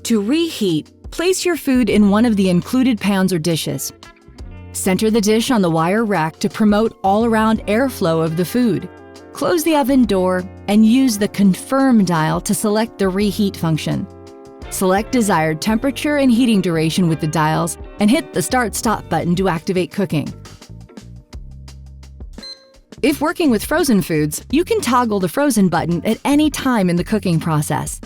To reheat, place your food in one of the included pans or dishes. Center the dish on the wire rack to promote all-around airflow of the food. Close the oven door and use the Confirm dial to select the reheat function. Select desired temperature and heating duration with the dials and hit the Start/Stop button to activate cooking. If working with frozen foods, you can toggle the Frozen button at any time in the cooking process.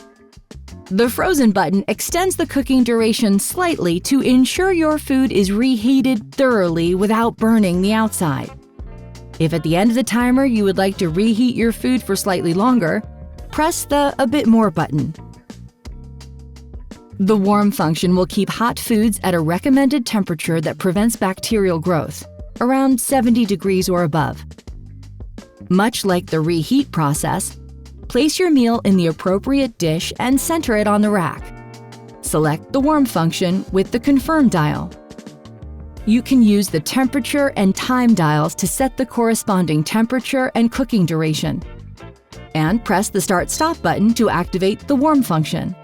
The Frozen button extends the cooking duration slightly to ensure your food is reheated thoroughly without burning the outside. If at the end of the timer you would like to reheat your food for slightly longer, press the A Bit More button. The Warm function will keep hot foods at a recommended temperature that prevents bacterial growth, around 70 degrees or above. Much like the reheat process, place your meal in the appropriate dish and center it on the rack. Select the Warm function with the Confirm dial. You can use the temperature and time dials to set the corresponding temperature and cooking duration. And press the Start/Stop button to activate the Warm function.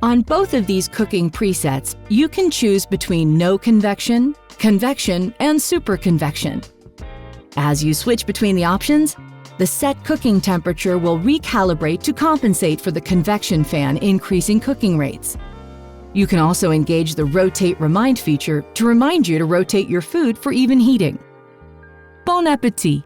On both of these cooking presets, you can choose between no convection, convection, and super convection. As you switch between the options, the set cooking temperature will recalibrate to compensate for the convection fan increasing cooking rates. You can also engage the Rotate Remind feature to remind you to rotate your food for even heating. Bon appétit!